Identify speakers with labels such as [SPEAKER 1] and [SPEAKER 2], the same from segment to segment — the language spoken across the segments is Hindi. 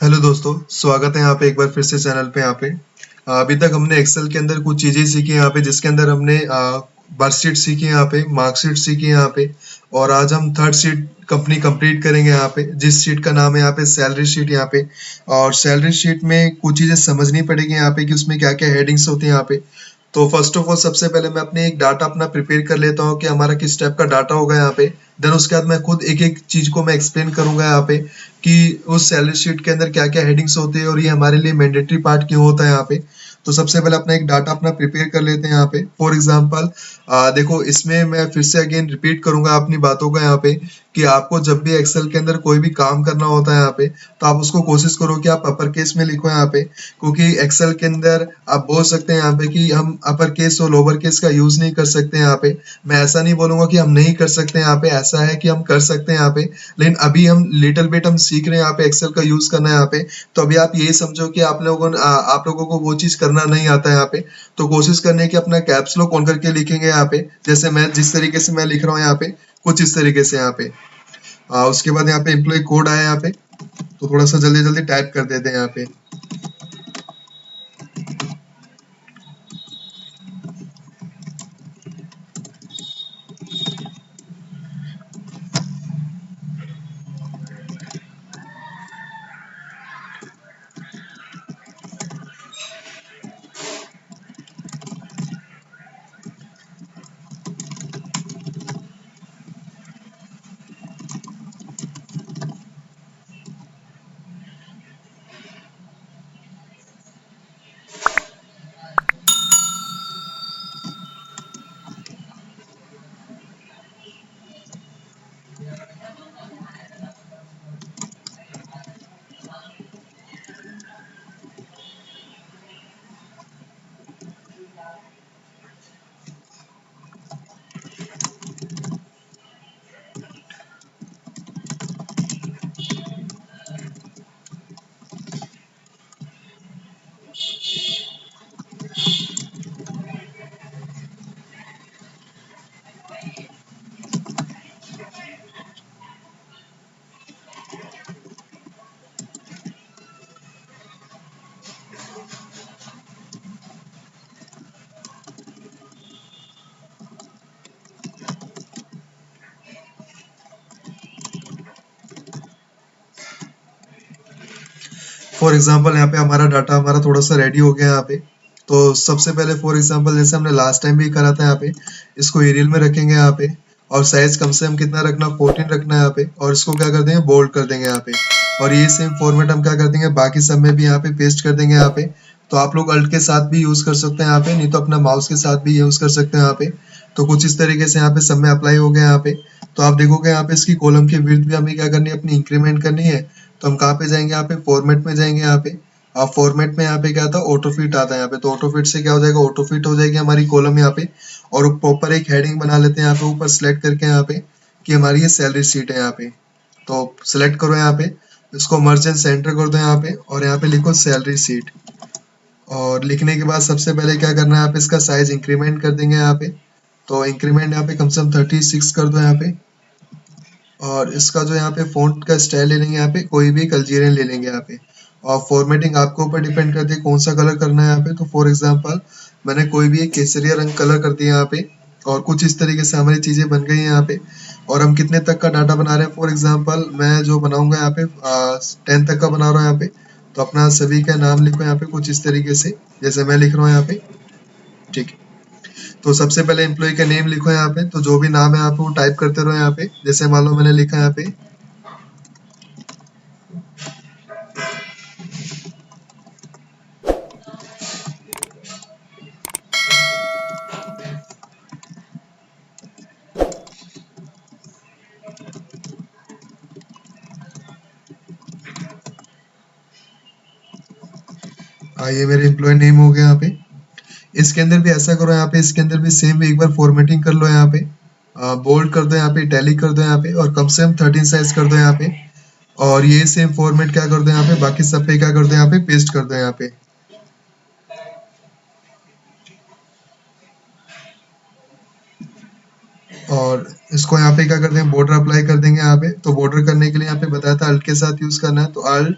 [SPEAKER 1] हेलो दोस्तों, स्वागत है यहाँ पे एक बार फिर से चैनल पे। यहाँ पे अभी तक हमने एक्सेल के अंदर कुछ चीज़ें सीखी यहाँ पे, जिसके अंदर हमने वर्कशीट सीखी यहाँ पे, मार्कशीट सीखी यहाँ पे। और आज हम थर्ड शीट कंपनी कंप्लीट करेंगे यहाँ पे, जिस शीट का नाम है यहाँ पे सैलरी शीट यहाँ पे। और सैलरी शीट में कुछ चीज़ें समझनी पड़ेगी यहाँ पे कि उसमें क्या क्या हेडिंग्स होती हैं यहाँ पे। तो फर्स्ट ऑफ ऑल सबसे पहले मैं अपने एक डाटा अपना प्रिपेयर कर लेता हूँ कि हमारा किस टाइप का डाटा होगा यहाँ पे। देन उसके बाद मैं खुद एक एक चीज को मैं एक्सप्लेन करूंगा यहाँ पे कि उस सैलरी शीट के अंदर क्या क्या हेडिंग्स होती है और ये हमारे लिए मैंडेटरी पार्ट क्यों होता है यहाँ पे। तो सबसे पहले अपना एक डाटा अपना प्रिपेयर कर लेते हैं यहाँ पे। फॉर एग्जांपल देखो, इसमें मैं फिर से अगेन रिपीट करूंगा अपनी बातों का यहाँ पे कि आपको जब भी एक्सेल के अंदर कोई भी काम करना होता है यहाँ पे, तो आप उसको कोशिश करो कि आप अपर केस में लिखो यहाँ पे। क्योंकि एक्सेल के अंदर आप बोल सकते हैं यहाँ पे कि हम अपर केस और लोअर केस का यूज नहीं कर सकते यहाँ पे। मैं ऐसा नहीं बोलूंगा कि हम नहीं कर सकते यहाँ पे, ऐसा है कि हम कर सकते हैं यहाँ पे। लेकिन अभी हम लिटिल बिट हम सीख रहे हैं यहाँ पे एक्सेल का यूज करना है यहाँ पे। तो अभी आप ये समझो कि आप लोगों को वो चीज करना नहीं आता है यहाँ पे। तो कोशिश करने की अपना कैप्स लॉक ऑन करके लिखेंगे यहाँ पे, जैसे मैं जिस तरीके से मैं लिख रहा हूँ यहाँ पे, कुछ इस तरीके से यहाँ पे। उसके बाद यहाँ पे एम्प्लॉय कोड आया यहाँ पे, तो थोड़ा सा जल्दी जल्दी टाइप कर देते हैं यहाँ पे। फॉर एग्जाम्पल यहाँ पे हमारा डाटा हमारा थोड़ा सा रेडी हो गया यहाँ पे। तो सबसे पहले फॉर एग्जाम्पल जैसे हमने लास्ट टाइम भी करा था यहाँ पे, इसको एरियल में रखेंगे यहाँ पे। और साइज कम से कम कितना रखना, 14 रखना है यहाँ पे। और इसको क्या कर देंगे, बोल्ड कर देंगे यहाँ पे। और ये सेम फॉर्मेट हम क्या कर देंगे, बाकी सब में भी यहाँ पे पेस्ट कर देंगे यहाँ पे। तो आप लोग अल्ट के साथ भी यूज कर सकते हैं यहाँ पे, नहीं तो अपना माउस के साथ भी यूज कर सकते हैं यहाँ पे। तो कुछ इस तरीके से यहाँ पे सब में अप्लाई हो गया यहाँ पे। तो आप देखोगे यहाँ पे इसकी कॉलम की विड्थ भी हमें क्या करनी है, अपनी इंक्रीमेंट करनी है। तो हम कहाँ पे जाएंगे, यहाँ पे फॉर्मेट में जाएंगे यहाँ पे। और फॉर्मेट में यहाँ पे क्या आता है, ऑटो फिट आता है यहाँ पे। तो ऑटो फिट से क्या हो जाएगा, ऑटो फिट हो जाएगी हमारी कॉलम यहाँ पे। और प्रॉपर एक हेडिंग बना लेते हैं यहाँ पे ऊपर सेलेक्ट करके यहाँ पे कि हमारी ये सैलरी शीट है यहाँ पे। तो सेलेक्ट करो यहाँ पे, इसको मर्ज एंड सेंटर कर दो यहाँ पे, और यहाँ पे लिखो सैलरी शीट। और लिखने के बाद सबसे पहले क्या करना है, यहाँ पे इसका साइज इंक्रीमेंट कर देंगे यहाँ पे। तो इंक्रीमेंट यहाँ पे कम से कम 36 कर दो यहाँ पे। और इसका जो यहाँ पे फ़ॉन्ट का स्टाइल ले लेंगे यहाँ पे, कोई भी अल्जीरियन ले लेंगे यहाँ पे। और फॉर्मेटिंग आपके ऊपर डिपेंड करती है कौन सा कलर करना है यहाँ पे। तो फॉर एग्जांपल मैंने कोई भी एक केसरिया रंग कलर कर दिया यहाँ पे। और कुछ इस तरीके से हमारी चीज़ें बन गई हैं यहाँ पे। और हम कितने तक का डाटा बना रहे हैं, फॉर एग्जांपल मैं जो बनाऊंगा यहाँ पे 10 तक का बना रहा हूँ यहाँ पे। तो अपना सभी का नाम लिखो यहाँ पे कुछ इस तरीके से, जैसे मैं लिख रहा हूँ यहाँ पे। ठीक है। तो सबसे पहले एम्प्लॉय का नेम लिखो यहाँ पे। तो जो भी नाम है यहाँ पे वो टाइप करते रहो यहाँ पे। जैसे मान लो मैंने लिखा यहाँ पे, ये मेरे एम्प्लॉय नेम हो गया यहाँ पे। इसके अंदर भी ऐसा करो यहाँ पे, इसके अंदर भी सेम एक बार फॉर्मेटिंग कर लो यहाँ पे। बोल्ड कर दो यहाँ पे, इटैलिक कर दो यहाँ पे, और कम से कम 13 साइज कर दो यहाँ पे। और ये सेम फॉर्मेट क्या कर दो यहाँ पे, बाकी सब पे क्या कर दो यहाँ पे, पेस्ट कर दो यहाँ पे। और इसको यहाँ पे क्या कर देंगे, बॉर्डर अप्लाई कर देंगे यहाँ पे। तो बॉर्डर करने के लिए यहाँ पे बताया था अल्ट के साथ यूज करना है, तो अल्ट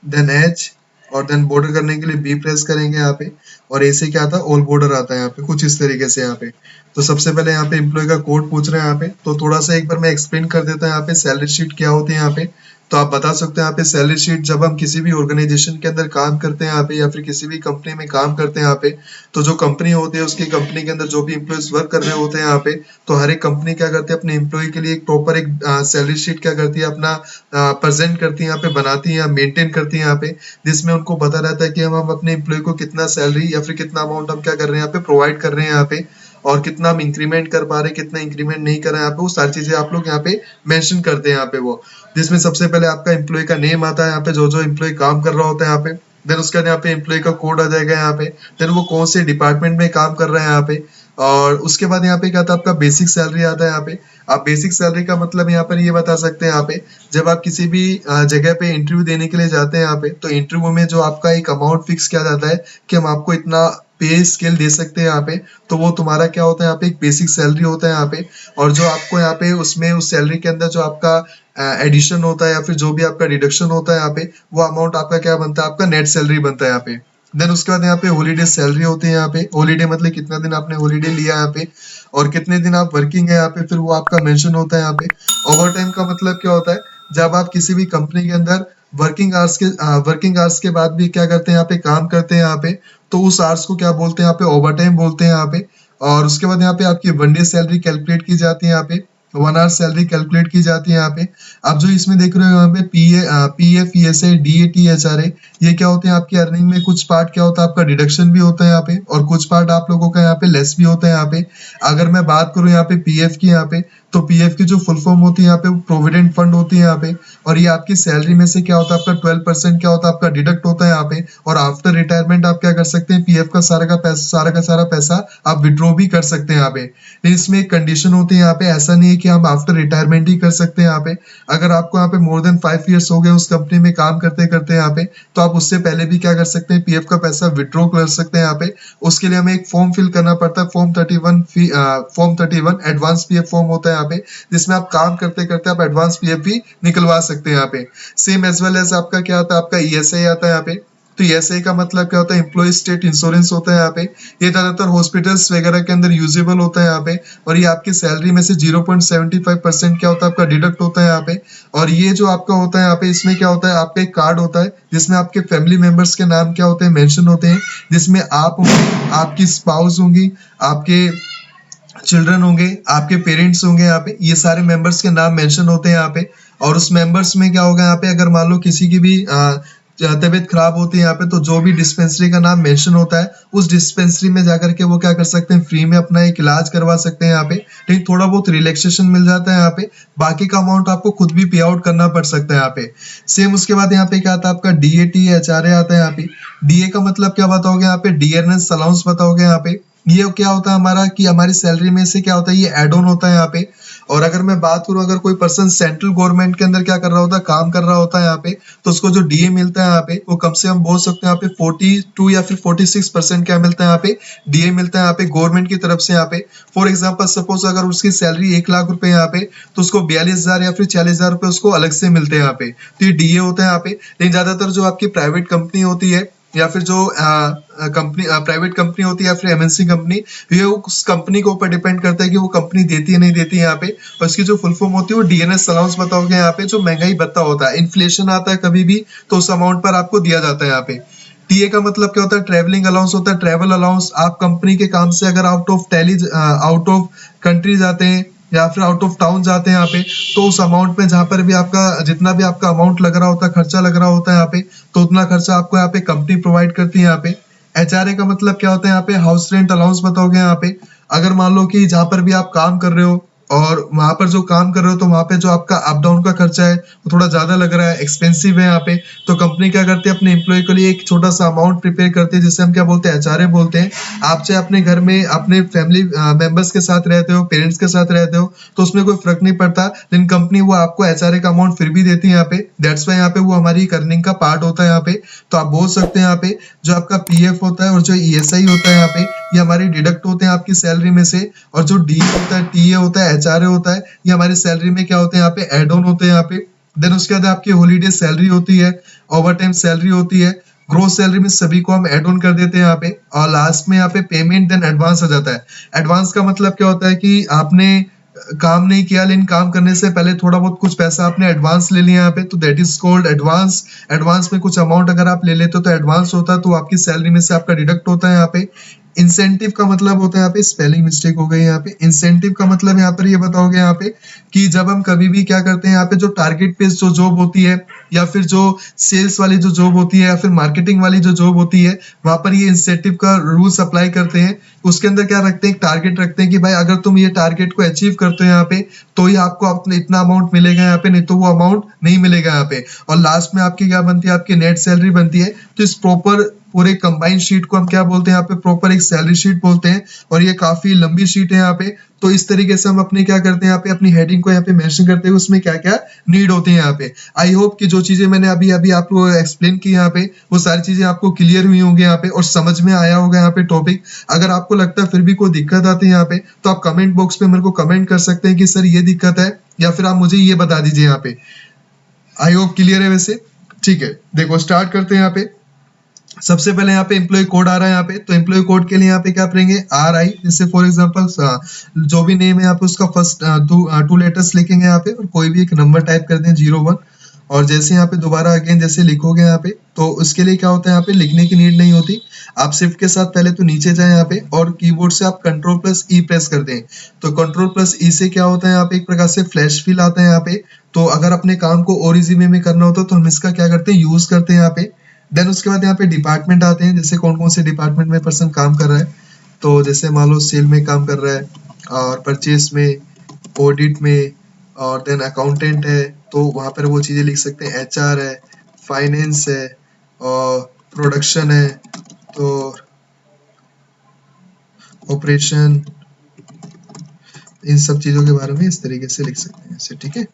[SPEAKER 1] देन एच, और देन बॉर्डर करने के लिए बी प्रेस करेंगे यहाँ पे, और ऐसे क्या आता है ऑल बॉर्डर आता है यहाँ पे, कुछ इस तरीके से यहाँ पे। तो सबसे पहले यहाँ पे एम्प्लॉय का कोड पूछ रहे हैं यहाँ पे, तो थोड़ा सा एक बार मैं एक्सप्लेन कर देता हूँ यहाँ पे सैलरी शीट क्या होती है यहाँ पे। तो आप बता सकते हैं यहाँ पे सैलरी शीट, जब हम किसी भी ऑर्गेनाइजेशन के अंदर काम करते हैं यहाँ पे, या फिर किसी भी कंपनी में काम करते हैं यहाँ पे, तो जो कंपनी होती है उसकी कंपनी के अंदर जो भी एम्प्लॉयज वर्क कर रहे होते हैं यहाँ पे, तो हर एक कंपनी क्या करती है अपने एम्प्लॉय के लिए एक प्रॉपर एक सैलरी शीट क्या करती है अपना प्रेजेंट करती है यहाँ पे, बनाती है, मेंटेन करती है यहाँ पे, जिसमें उनको पता रहता है कि हम अपने एम्प्लॉय को कितना सैलरी या फिर कितना अमाउंट हम क्या कर रहे हैं यहाँ पे प्रोवाइड कर रहे हैं यहाँ पे, और कितना हम इंक्रीमेंट कर पा रहे हैं, कितना इंक्रीमेंट नहीं कर रहे हैं यहाँ पे, वो सारी चीजें आप लोग यहाँ पे मेंशन करते हैं यहाँ पे वो, जिसमें सबसे पहले आपका एम्प्लॉय का नेम आता है यहाँ पे, जो जो एम्प्लॉय काम कर रहा होता है यहाँ पे, देन उसके बाद यहाँ पे एम्प्लॉय का कोड आ जाएगा यहाँ पे, देन वो कौन से डिपार्टमेंट में काम कर रहा है यहाँ पे, और उसके बाद यहाँ पे क्या आता है आपका बेसिक सैलरी आता है यहाँ पे। आप बेसिक सैलरी का मतलब यहाँ पर ये बता सकते हैं यहाँ पे, जब आप किसी भी जगह पे इंटरव्यू देने के लिए जाते हैं यहाँ पे, तो इंटरव्यू में जो आपका एक अमाउंट फिक्स किया जाता है कि हम आपको इतना पे स्केल दे सकते हैं यहाँ पे, तो वो तुम्हारा क्या होता है यहाँ पे एक बेसिक सैलरी होता है यहाँ पे। और जो आपको यहाँ पे उसमें उस सैलरी के अंदर जो आपका एडिशन होता है या फिर जो भी आपका डिडक्शन होता है यहाँ पे, वो अमाउंट आपका क्या बनता है, आपका नेट सैलरी बनता है यहाँ पे। देन उसके बाद यहाँ पे हॉलीडे सैलरी होती है यहाँ पे, हॉलीडे मतलब कितना दिन आपने हॉलीडे लिया यहाँ पे, और कितने दिन आप वर्किंग है यहाँ पे, फिर वो आपका मेंशन होता है यहाँ पे। ओवर टाइम का मतलब क्या होता है, जब आप किसी भी कंपनी के अंदर वर्किंग आवर्स के बाद भी क्या करते हैं यहाँ पे, काम करते हैं यहाँ पे, तो उस आवर्स को क्या बोलते हैं यहाँ पे, ओवर टाइम बोलते हैं यहाँ पे। और उसके बाद यहाँ पे आपकी वन डे सैलरी कैलकुलेट की जाती है यहाँ पे, 1 आवर सैलरी कैलकुलेट की जाती है यहाँ पे। आप जो इसमें देख रहे हो यहाँ पे P F E S I D A T H R A, ये क्या होते हैं आपकी अर्निंग में, कुछ पार्ट क्या होता है आपका डिडक्शन भी होता है यहाँ पे, और कुछ पार्ट आप लोगों का यहाँ पे लेस भी होता है यहाँ पे। अगर मैं बात करूँ यहाँ पे पीएफ की यहाँ पे, तो पीएफ की जो फुल फॉर्म होती है यहाँ पे प्रोविडेंट फंड होती है यहाँ पे, और ये आपकी सैलरी में से क्या होता है आपका 12% क्या होता है आपका डिडक्ट होता है यहाँ पे। और आफ्टर रिटायरमेंट आप क्या कर सकते हैं, पीएफ का सारा पैसा आप विड्रॉ भी कर सकते हैं यहाँ पे। लेकिन इसमें एक कंडीशन होती है यहाँ पे, ऐसा नहीं है कि हम आफ्टर रिटायरमेंट ही कर सकते हैं यहाँ पे। अगर आपको यहाँ पे मोर देन 5 ईयर्स हो गए उस कंपनी में काम करते करते यहाँ पे, तो आप उससे पहले भी क्या कर सकते हैं, पीएफ का पैसा विड्रॉ कर सकते हैं यहाँ पे। उसके लिए हमें एक फॉर्म फिल करना पड़ता है, फॉर्म 31 एडवांस पीएफ फॉर्म होता है यहाँ पे, जिसमें आप काम करते करते आप एडवांस पीएफ भी निकलवा सकते हैं यहाँ पे। सेम एज वेल एज आपका क्या आता है, आपका ईएसआई आता है यहाँ पे। तो ईएसआई का मतलब क्या होता है, एम्प्लॉय स्टेट इंश्योरेंस होता है यहाँ पे। ये ज्यादातर हॉस्पिटल्स वगैरह के अंदर यूजेबल होता है यहाँ पे, और ये आपकी सैलरी में से 0.75% क्या होता है आपका डिडक्ट होता है यहाँ पे। और ये जो आपका होता है यहाँ पे, इसमें क्या होता है, आपका एक कार्ड होता है जिसमें आपके फैमिली मेंबर्स के नाम क्या होते हैं, मेंशन होते हैं, जिसमें आप होंगे, आपकी स्पाउस होंगी, आपके चिल्ड्रन होंगे, आपके पेरेंट्स होंगे यहाँ पे, ये सारे मेंबर्स के नाम मेंशन होते हैं यहाँ पे। और उस मेंबर्स में क्या होगा यहाँ पे, अगर मान लो किसी की भी तबीयत खराब होती है यहाँ पे, तो जो भी डिस्पेंसरी का नाम मेंशन होता है, उस डिस्पेंसरी में जाकर के वो क्या कर सकते हैं, फ्री में अपना एक इलाज करवा सकते हैं यहाँ पे। लेकिन थोड़ा बहुत रिलैक्सेशन मिल जाता है यहाँ पे, बाकी का अमाउंट आपको खुद भी पे आउट करना पड़ सकता है यहाँ पे। सेम उसके बाद यहाँ पे क्या आता है आपका डीएटी एचआरए आता है यहाँ पे। डीए का मतलब क्या बताओगे यहाँ पे, डियरनेस अलाउंस बताओगे यहाँ पे। ये क्या होता है हमारा, कि हमारी सैलरी में से क्या होता है, ये एड ऑन होता है यहाँ पे। और अगर मैं बात करूं, अगर कोई पर्सन सेंट्रल गवर्नमेंट के अंदर क्या कर रहा होता है, काम कर रहा होता है यहाँ पे, तो उसको जो डीए मिलता है यहाँ पे, वो कम से कम बोल सकते हैं यहाँ पे 42 या फिर 46% क्या मिलता है यहाँ पे, डीए मिलता है यहाँ पे गवर्नमेंट की तरफ से यहाँ पे। फॉर एग्जाम्पल सपोज अगर उसकी सैलरी 1 लाख रुपए यहाँ पे, तो उसको 42,000 या फिर 40,000 रुपए उसको अलग से मिलते हैं यहाँ पे। तो ये डीए होता है यहाँ पे। लेकिन ज्यादातर जो आपकी प्राइवेट कंपनी होती है, या फिर जो कंपनी प्राइवेट कंपनी होती है, या फिर एमएनसी कंपनी, ये उस कंपनी के ऊपर डिपेंड करता है कि वो कंपनी देती है नहीं देती है यहाँ पे। और इसकी जो फुल फॉर्म होती है वो डीएनएस अलाउंस बताओगे यहाँ पे। जो महंगाई भत्ता होता है, इन्फ्लेशन आता है कभी भी, तो उस अमाउंट पर आपको दिया जाता है यहाँ पे। टीए का मतलब क्या होता है, ट्रेवलिंग अलाउंस होता है, ट्रेवल अलाउंस। आप कंपनी के काम से अगर आउट ऑफ कंट्री जाते हैं या फिर आउट ऑफ टाउन जाते हैं यहाँ पे, तो उस अमाउंट में जहाँ पर भी आपका जितना भी आपका अमाउंट लग रहा होता है, खर्चा लग रहा होता है यहाँ पे, तो उतना खर्चा आपको यहाँ पे कंपनी प्रोवाइड करती है यहाँ पे। एचआरए का मतलब क्या होता है यहाँ पे, हाउस रेंट अलाउंस बताओगे यहाँ पे। अगर मान लो कि जहाँ पर भी आप काम कर रहे हो, और वहां पर जो काम कर रहे हो, तो वहां पे जो आपका अप डाउन का खर्चा है वो थोड़ा ज्यादा लग रहा है, एक्सपेंसिव है यहाँ पे, तो कंपनी क्या करती है, अपने एम्प्लॉय के लिए एक छोटा सा अमाउंट प्रिपेयर करती है, जिसे हम क्या बोलते हैं, एचआरए बोलते हैं। आप चाहे अपने घर में अपने फैमिली मेंबर्स के साथ रहते हो, पेरेंट्स के साथ रहते हो, तो उसमें कोई फर्क नहीं पड़ता, लेकिन कंपनी वो आपको एचआरए का अमाउंट फिर भी देती है यहाँ पे। दैट्स वाई यहाँ पे वो हमारी अर्निंग का पार्ट होता है यहाँ पे। तो आप बोल सकते हैं यहाँ पे, जो आपका पीएफ होता है और जो ईएसआई होता है यहाँ पे, ये हमारे डिडक्ट होते हैं आपकी सैलरी में से। और जो डी होता है, टीए होता है, एचआरए होता है, ये हमारी सैलरी में क्या होते हैं यहाँ पे, एड ऑन होते हैं यहाँ पे। देन उसके बाद आपकी हॉलीडे सैलरी होती है, ओवर टाइम सैलरी होती है, ग्रोस सैलरी में सभी को हम ऐड ऑन कर देते हैं यहाँ पे, और लास्ट में यहाँ पे पेमेंट देन एडवांस आ जाता है। एडवांस का मतलब क्या होता है कि आपने काम नहीं किया लेकिन काम करने से पहले थोड़ा बहुत कुछ पैसा आपने एडवांस ले लिया यहाँ पे, तो that is called advance. Advance में कुछ अमाउंट अगर आप ले लेते हो तो एडवांस होता है, तो आपकी सैलरी में से आपका डिडक्ट होता है यहाँ पे। इंसेंटिव का मतलब होता है यहाँ पे, स्पेलिंग मिस्टेक हो गई यहाँ पे, इंसेंटिव का मतलब यहाँ पर ये बताओगे यहाँ पे कि जब हम कभी भी क्या करते हैं यहाँ पे, जो टारगेट बेस्ड जो जॉब होती है या फिर जो सेल्स वाली जो जॉब होती है या फिर मार्केटिंग वाली जो जॉब होती है, वहां पर ये इंसेंटिव का रूल्स अप्लाई करते हैं। उसके अंदर क्या रखते हैं, एक टारगेट रखते हैं कि भाई अगर तुम ये टारगेट को अचीव करते हो यहाँ पे तो ही आपको अपने इतना अमाउंट मिलेगा यहाँ पे, नहीं तो वो अमाउंट नहीं मिलेगा यहाँ पे। और लास्ट में आपकी क्या बनती है, आपकी नेट सैलरी बनती है। तो इस प्रॉपर पूरे कंबाइंड शीट को हम क्या बोलते हैं यहाँ पे, प्रॉपर एक सैलरी शीट बोलते हैं, और ये काफी लंबी शीट है यहाँ पे। तो इस तरीके से हम अपने क्या करते हैं यहाँ पे, अपनी हेडिंग को यहाँ पे मेंशन करते हैं उसमें क्या क्या नीड होती है यहाँ पे। आई होप कि जो चीजें मैंने अभी अभी आपको एक्सप्लेन की यहाँ पे, वो सारी चीजें आपको क्लियर हुई होंगी यहाँ पे और समझ में आया होगा यहाँ पे टॉपिक। अगर आपको लगता है फिर भी कोई दिक्कत आती है यहाँ पे, तो आप कमेंट बॉक्स पे मेरे को कमेंट कर सकते हैं कि सर ये दिक्कत है, या फिर आप मुझे ये बता दीजिए यहाँ पे। आई होप क्लियर है वैसे। ठीक है, देखो स्टार्ट करते हैं यहाँ पे। सबसे पहले यहाँ पे एम्प्लॉय कोड आ रहा है यहाँ पे, तो एम्प्लॉय कोड के लिए यहाँ पे क्या करेंगे, RI, जैसे फॉर एग्जांपल जो भी नेम है यहाँ पे उसका फर्स्ट टू लेटर्स लिखेंगे यहाँ पे, और कोई भी एक नंबर टाइप कर दें 01। और जैसे यहाँ पे दोबारा अगेन जैसे लिखोगे यहाँ पे, तो उसके लिए क्या होता है यहाँ पे, लिखने की नीड नहीं होती। आप शिफ्ट के साथ पहले तो नीचे जाए यहाँ पे, और कीबोर्ड से आप Ctrl+E प्रेस कर दें। तो Ctrl+E से क्या होता है यहाँ पे, एक प्रकार से फ्लैश फिल आता है यहाँ पे। तो अगर अपने काम को और इजी वे में करना होता है तो हम इसका क्या करते हैं, यूज करते हैं यहाँ पे। देन उसके बाद यहाँ पे डिपार्टमेंट आते हैं, जैसे कौन कौन से डिपार्टमेंट में पर्सन काम कर रहा है। तो जैसे मान लो सेल में काम कर रहा है, और परचेस में, ऑडिट में, और देन अकाउंटेंट है, तो वहाँ पर वो चीज़ें लिख सकते हैं। HR है, फाइनेंस है, और प्रोडक्शन है, तो ऑपरेशन, इन सब चीज़ों के बारे में इस तरीके से लिख सकते हैं ऐसे, ठीक है।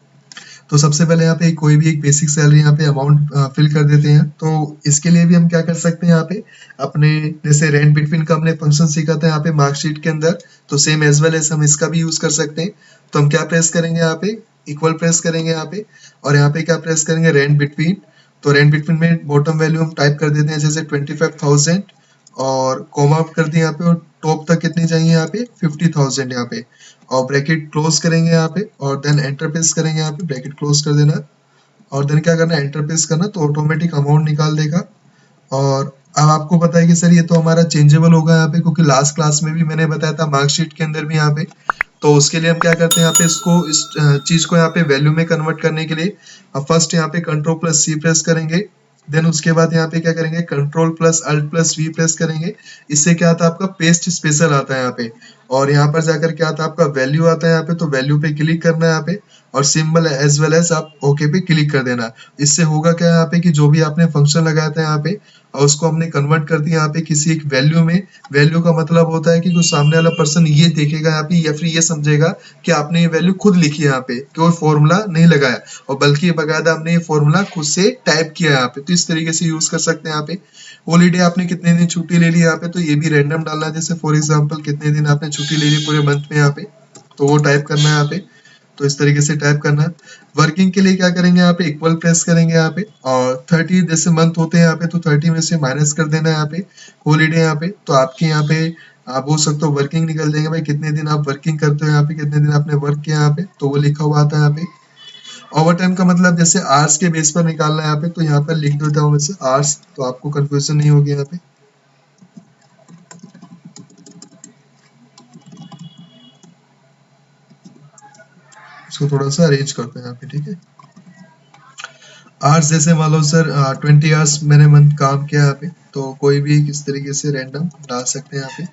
[SPEAKER 1] तो सबसे पहले यहाँ पे कोई भी एक बेसिक सैलरी यहाँ पे अमाउंट फिल कर देते हैं। तो इसके लिए भी हम क्या कर सकते हैं यहाँ पे, अपने जैसे रेंट बिटवीन का हमने फंक्शन सीखा था यहाँ पे मार्कशीट के अंदर, तो सेम एज वेल एज हम इसका भी यूज कर सकते हैं। तो हम क्या प्रेस करेंगे यहाँ पे, इक्वल प्रेस करेंगे यहाँ पे, और यहाँ पे क्या प्रेस करेंगे, रेंट बिटवीन। तो रेंट बिटवीन में बॉटम वैल्यू हम टाइप कर देते हैं जैसे 25,000, और कॉमा कर दिए यहाँ पे, और टॉप तक कितनी चाहिए यहाँ पे, 50,000 यहाँ पे, और ब्रैकेट क्लोज करेंगे यहाँ पे, और देन एंटर प्रेस करेंगे यहाँ पे, ब्रैकेट क्लोज कर देना, और देन क्या करना है, एंटर प्रेस करना, तो ऑटोमेटिक अमाउंट निकाल देगा। और अब आपको पता है कि सर ये तो हमारा चेंजेबल होगा यहाँ पे, क्योंकि लास्ट क्लास में भी मैंने बताया था मार्कशीट के अंदर भी यहाँ पे। तो उसके लिए हम क्या करते हैं यहाँ पे, इसको इस चीज को यहाँ पे वैल्यू में कन्वर्ट करने के लिए फर्स्ट यहाँ पे Ctrl+C प्रेस करेंगे। देन उसके बाद यहाँ पे क्या करेंगे, Ctrl+Alt+V प्रेस करेंगे। इससे क्या आता है, आपका पेस्ट स्पेशल आता है यहाँ पे, और यहाँ पर जाकर क्या आता है, आपका वैल्यू आता है यहाँ पे। तो वैल्यू पे क्लिक करना है यहाँ पे, और सिंबल एज वेल एज आप ओके पे क्लिक कर देना। इससे होगा क्या यहाँ पे, कि जो भी आपने फंक्शन लगाया था यहाँ पे, और उसको हमने कन्वर्ट कर दिया यहाँ पे किसी एक वैल्यू में। वैल्यू का मतलब होता है कि जो सामने वाला पर्सन ये देखेगा यहाँ पे, या फिर ये समझेगा कि आपने ये वैल्यू खुद लिखी है यहाँ पे, कोई फॉर्मूला नहीं लगाया, और बल्कि बकायदा हमने ये फॉर्मूला खुद से टाइप किया यहाँ पे। तो इस तरीके से यूज कर सकते हैं यहाँ पे। हॉलीडे आपने कितने दिन छुट्टी ले ली यहाँ पे, तो ये भी रैंडम डालना है, जैसे फॉर एग्जाम्पल कितने दिन आपने छुट्टी ले ली पूरे मंथ में यहाँ पे, तो वो टाइप करना है यहाँ पे। तो इस तरीके से टाइप करना है। वर्किंग के लिए क्या करेंगे यहाँ पे, इक्वल प्रेस करेंगे यहाँ पे, और 30 जैसे मंथ होते हैं यहाँ पे, तो 30 में से माइनस कर देना है यहाँ पे हॉलीडे यहाँ पे। तो आपके यहाँ पे आप बोल सकते हो वर्किंग निकल जाएंगे, भाई कितने दिन आप वर्किंग करते हो यहाँ पे, कितने दिन आपने वर्क किया यहाँ पे, तो वो लिखा हुआ आता है यहाँ पे। ओवर टाइम का मतलब जैसे आवर्स के बेस पर निकालना है यहाँ पे, तो यहाँ पर लिख देता हूँ वैसे आवर्स, तो आपको कंफ्यूजन नहीं होगी यहाँ पे। इसको थोड़ा सा अरेंज करते हैं यहाँ पे, ठीक है। आवर्स जैसे मान लो सर 20 आवर्स मैंने मंथ काम किया यहाँ पे, तो कोई भी किस तरीके से रैंडम डाल सकते हैं यहाँ पे,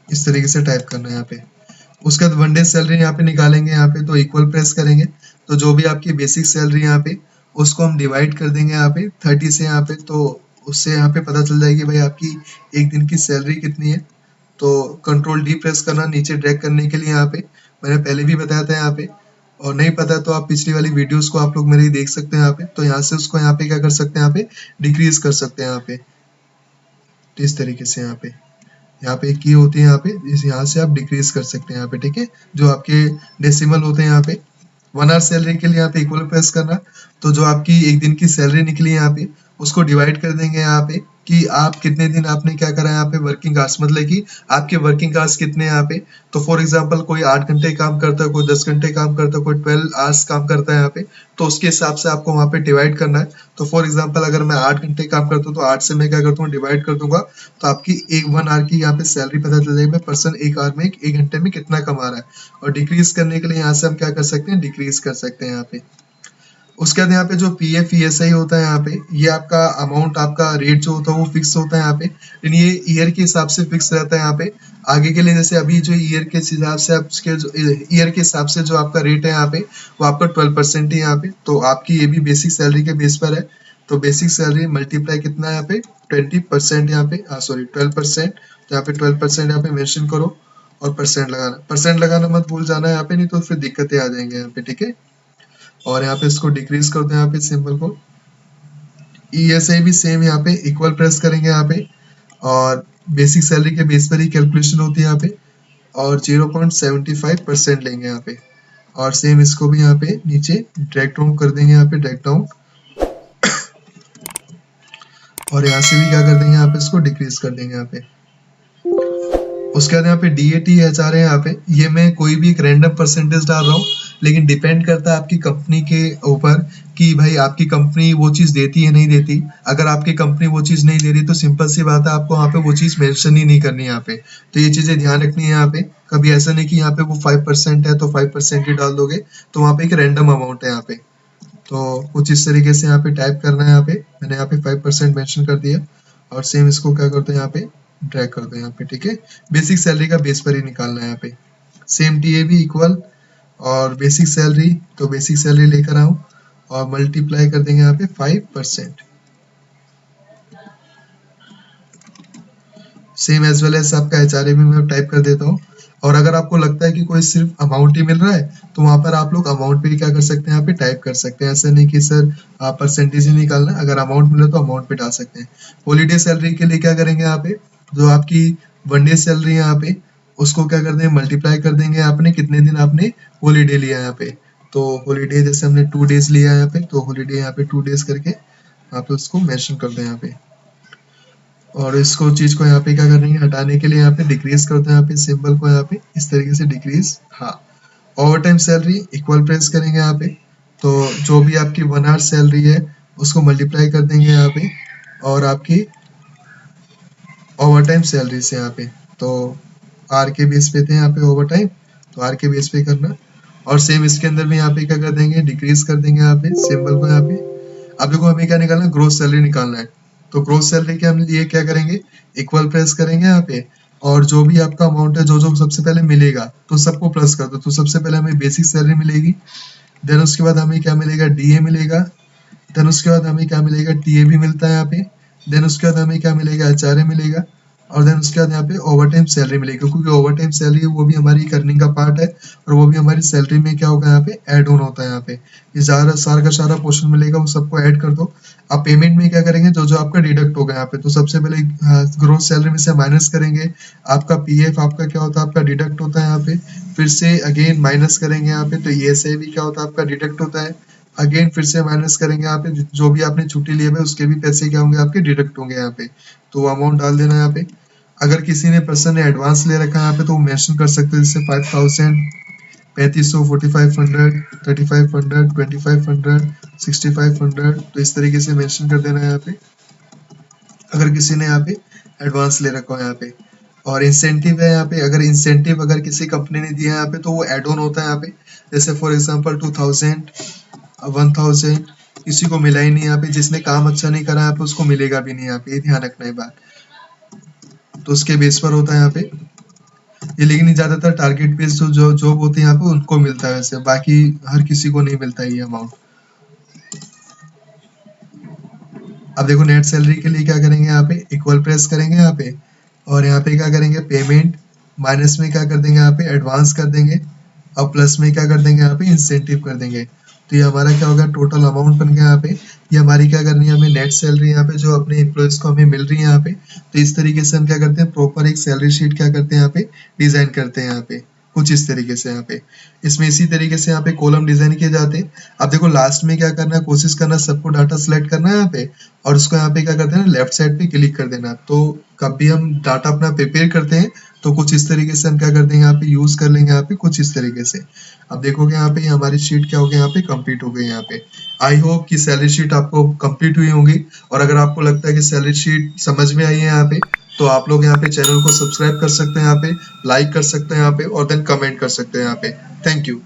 [SPEAKER 1] इस तरीके से टाइप करना है यहाँ पे। उसके बाद वन डे सैलरी यहाँ पे निकालेंगे यहाँ पे, तो इक्वल प्रेस करेंगे। तो जो भी आपकी बेसिक सैलरी यहाँ पे, उसको हम डिवाइड कर देंगे यहाँ पे 30 से यहाँ पे, तो उससे यहाँ पे पता चल जाएगी भाई आपकी एक दिन की सैलरी कितनी है। तो Ctrl+D प्रेस करना नीचे ड्रैग करने के लिए यहाँ पे, मैंने पहले भी बताया था यहाँ पे, और नहीं पता तो आप पिछली वाली वीडियोस को आप लोग मेरी देख सकते हैं यहाँ पे। तो यहाँ से उसको यहाँ पे क्या कर सकते हैं, यहाँ पे डिक्रीज कर सकते हैं यहाँ पे, इस तरीके से यहाँ पे। यहाँ पे की होती है, यहाँ पे यहाँ से आप डिक्रीज कर सकते हैं यहाँ पे, ठीक है। जो आपके डेसिमल होते हैं यहाँ पे 1 आवर सैलरी के लिए यहाँ पे इक्वल प्रेस करना, तो जो आपकी एक दिन की सैलरी निकली यहाँ पे उसको डिवाइड कर देंगे यहाँ पे कि आप कितने दिन आपने क्या करा यहाँ पे वर्किंग आवर्स, मतलब कि आपके वर्किंग आवर्स कितने यहाँ पे। तो फॉर एग्जांपल कोई 8 घंटे काम करता है, कोई 10 घंटे काम करता है, कोई 12 आवर्स काम करता है यहाँ पे, तो उसके हिसाब से आपको वहाँ पे डिवाइड करना है। तो फॉर एग्जांपल अगर मैं 8 घंटे काम करता हूँ तो 8 से मैं क्या करता हूँ डिवाइड कर दूंगा, तो आपकी 1 आवर की यहाँ पे सैलरी पता चल जाएगी मैं पर्सन 1 आवर में 1 घंटे में कितना कमा रहा है। और डिक्रीज करने के लिए यहाँ से हम क्या कर सकते हैं, डिक्रीज कर सकते हैं यहाँ पे। उसके बाद यहाँ पे जो पी एफ ई एस आई होता है यहाँ पे, ये आपका अमाउंट, आपका रेट जो होता है वो फिक्स होता है यहाँ पे, लेकिन ये ईयर के हिसाब से फिक्स रहता है यहाँ पे। आगे के लिए जैसे अभी जो ईयर के हिसाब से आपके जो ईयर के हिसाब से जो आपका रेट है यहाँ पे वो आपका 12% है यहाँ पे। तो आपकी ये भी बेसिक सैलरी के बेस पर है, तो बेसिक सैलरी मल्टीप्लाई कितना है यहाँ पे 20% यहाँ पे, सॉरी 12%, तो यहाँ पे 12% यहाँ पे मेंशन करो और परसेंट लगाना मत भूल जाना यहाँ पे, नहीं तो फिर दिक्कतें आ जाएंगे यहाँ पे, ठीक है। और यहाँ पे इसको डिक्रीज करते हैं यहाँ पे सिंबल को। ESI भी सेम यहाँ पे इक्वल प्रेस करेंगे यहाँ पे, और बेसिक सैलरी के बेस पर ही कैलकुलेशन होती है यहाँ पे, और 0.75% लेंगे यहाँ पे। और सेम इसको भी यहाँ पे नीचे ड्रैग डाउन कर देंगे यहाँ पे, ड्रैग डाउन, और यहाँ से भी क्या कर देंगे यहाँ पे इसको डिक्रीज कर देंगे यहाँ पे। उसके बाद यहाँ पे DAT HR है यहाँ पे, ये मैं कोई भी एक रैंडम परसेंटेज डाल रहा हूँ, लेकिन डिपेंड करता है आपकी कंपनी के ऊपर कि भाई आपकी कंपनी वो चीज देती है नहीं देती। अगर आपकी कंपनी वो चीज नहीं दे रही तो सिंपल सी बात है, आपको वहाँ पे वो चीज मेंशन ही नहीं करनी यहाँ पे। तो ये चीजें ध्यान रखनी है यहाँ पे, कभी ऐसा नहीं कि यहाँ पे वो 5% है तो 5% ही डाल दोगे, तो वहाँ पे एक रैंडम अमाउंट है यहाँ पे। तो कुछ इस तरीके से यहाँ पे टाइप करना है यहाँ पे, मैंने यहाँ पे 5% मेंशन कर दिया, और सेम इसको क्या करते हैं यहाँ पे ड्रैग कर दो यहाँ पे, ठीक है। बेसिक सैलरी का बेस पर ही निकालना है यहाँ पे। सेम TA भी इक्वल और बेसिक सैलरी, तो बेसिक सैलरी लेकर आऊं और मल्टीप्लाई कर देंगे यहाँ पे 5%। सेम एज वेल एज आपका HRA भी मैं टाइप कर देता हूँ। और अगर आपको लगता है कि कोई सिर्फ अमाउंट ही मिल रहा है तो वहां पर आप लोग अमाउंट भी क्या कर सकते हैं यहाँ पे टाइप कर सकते हैं। ऐसा नहीं कि सर आप परसेंटेज ही निकालना, अगर अमाउंट मिले तो अमाउंट पे डाल सकते हैं। हॉलीडे सैलरी के लिए क्या करेंगे यहाँ पे, जो आपकी 1 डे सैलरी है यहाँ पे उसको क्या कर देंगे मल्टीप्लाई कर देंगे आपने कितने दिन आपने हॉलीडे लिया यहाँ पे। तो हॉलीडे जैसे हमने 2 डेज लिया यहाँ पे, तो हॉलीडे यहाँ पे 2 डेज करके आप उसको मेंशन कर दें यहाँ पे। और इसको चीज को यहाँ पे क्या करेंगे हटाने के लिए यहाँ पे डिक्रीज करते हैं यहाँ पे सिंबल को, यहाँ पे इस तरीके से डिक्रीज। हाँ, over time salary equal press करेंगे यहाँ पे, तो जो भी आपकी 1 आवर सैलरी है उसको मल्टीप्लाई कर देंगे यहाँ पे, और आपकी ओवर टाइम सैलरी से यहाँ पे, तो आर के बेस पे थे यहाँ पे ओवर टाइम, तो आर के बेस पे करना। और सेम इसके अंदर भी यहाँ पे क्या कर देंगे डिक्रीज कर देंगे यहाँ पे सिंबल को यहाँ पे। अब देखो हमें क्या निकालना है, ग्रोस सैलरी निकालना है। तो ग्रोस सैलरी के हम लिए क्या करेंगे इक्वल प्रेस करेंगे यहाँ पे, और जो भी आपका अमाउंट है जो जो सबसे पहले मिलेगा तो सबको प्लस कर दो। तो सबसे पहले हमें बेसिक सैलरी मिलेगी, देन उसके बाद हमें क्या मिलेगा DA मिलेगा, देन उसके बाद हमें क्या मिलेगा TA भी मिलता है यहाँ पे, देन उसके बाद हमें क्या मिलेगा HRA मिलेगा, और देन उसके बाद यहाँ पे ओवर टाइम सैलरी मिलेगी, क्योंकि ओवर टाइम सैलरी वो भी हमारी अर्निंग का पार्ट है और वो भी हमारी सैलरी में क्या होगा यहाँ पे ऐड ऑन होता है यहाँ पे। ये सारा का सारा पोर्शन मिलेगा वो सबको ऐड कर दो। अब पेमेंट में क्या करेंगे जो जो आपका डिडक्ट होगा यहाँ पे, तो सबसे पहले ग्रोस सैलरी में से माइनस करेंगे आपका PF, आपका क्या होता है आपका डिडक्ट होता है यहाँ पे, फिर से अगेन माइनस करेंगे यहाँ पे, तो ESI भी क्या होता है आपका डिडक्ट होता है, अगेन फिर से माइनस करेंगे यहाँ पे, जो भी आपने छुट्टी लिए हुए उसके भी पैसे क्या होंगे आपके डिडक्ट होंगे यहाँ पे, तो वो अमाउंट डाल देना यहाँ पे। अगर किसी ने पर्सन ने एडवांस ले रखा है यहाँ पे तो वो मेंशन कर सकते हैं, जैसे 5000, 3500, 4500, 3500, 2500, 6500, तो इस तरीके से मेंशन कर देना है यहाँ पे अगर किसी ने यहाँ पे एडवांस ले रखा है यहाँ पे। और इंसेंटिव है यहाँ पे, अगर इंसेंटिव अगर किसी कंपनी ने दिया है यहाँ पे तो वो एड ऑन होता है यहाँ पे, जैसे फॉर एग्जांपल 2000, 1000 किसी को मिला ही नहीं यहाँ पे, जिसने काम अच्छा नहीं करा यहाँ पे उसको मिलेगा भी नहीं यहाँ पे, ये ध्यान रखना है बात। तो उसके बेस पर होता है यहाँ पे ये, लेकिन ज्यादातर टारगेट बेस्ड जो जॉब होती है यहाँ पे उनको मिलता है, वैसे बाकी हर किसी को नहीं मिलता है ये अमाउंट। अब देखो नेट सैलरी के लिए क्या करेंगे यहाँ पे इक्वल प्रेस करेंगे यहाँ पे, और यहाँ पे क्या करेंगे पेमेंट, माइनस में क्या कर देंगे यहाँ पे एडवांस कर देंगे, और प्लस में क्या कर देंगे यहाँ पे इंसेंटिव कर देंगे। तो ये हमारा क्या होगा, टोटल अमाउंट बन गया यहाँ पे। ये हमारी क्या करनी है, हमें नेट सैलरी यहाँ पे जो अपने एम्प्लॉयज को हमें मिल रही है यहाँ पे। तो इस तरीके से हम क्या करते हैं, प्रॉपर एक सैलरी शीट क्या करते हैं यहाँ पे, डिजाइन करते हैं यहाँ पे, कुछ इस तरीके से यहाँ पे। इसमें इसी तरीके से यहाँ पे कॉलम डिजाइन किए जाते हैं। अब देखो लास्ट में क्या करना है, कोशिश करना सबको डाटा सिलेक्ट करना है यहाँ पे, और उसको यहाँ पे क्या करते हैं, लेफ्ट साइड पे क्लिक कर देना। तो कब भी हम डाटा अपना प्रिपेयर करते हैं तो कुछ इस तरीके से हम क्या करते हैं, यहाँ पे यूज कर लेंगे यहाँ पे कुछ इस तरीके से। अब देखोगे यहाँ पे हमारी शीट क्या हो गई, यहाँ पे कंप्लीट हो गई यहाँ पे। आई होप कि सैलरी शीट आपको कंप्लीट हुई होंगी, और अगर आपको लगता है कि सैलरी शीट समझ में आई है यहाँ पे, तो आप लोग यहाँ पे चैनल को सब्सक्राइब कर सकते हैं, यहाँ पे लाइक कर सकते हैं यहाँ पे, और देन कमेंट कर सकते हैं यहाँ पे। Thank you.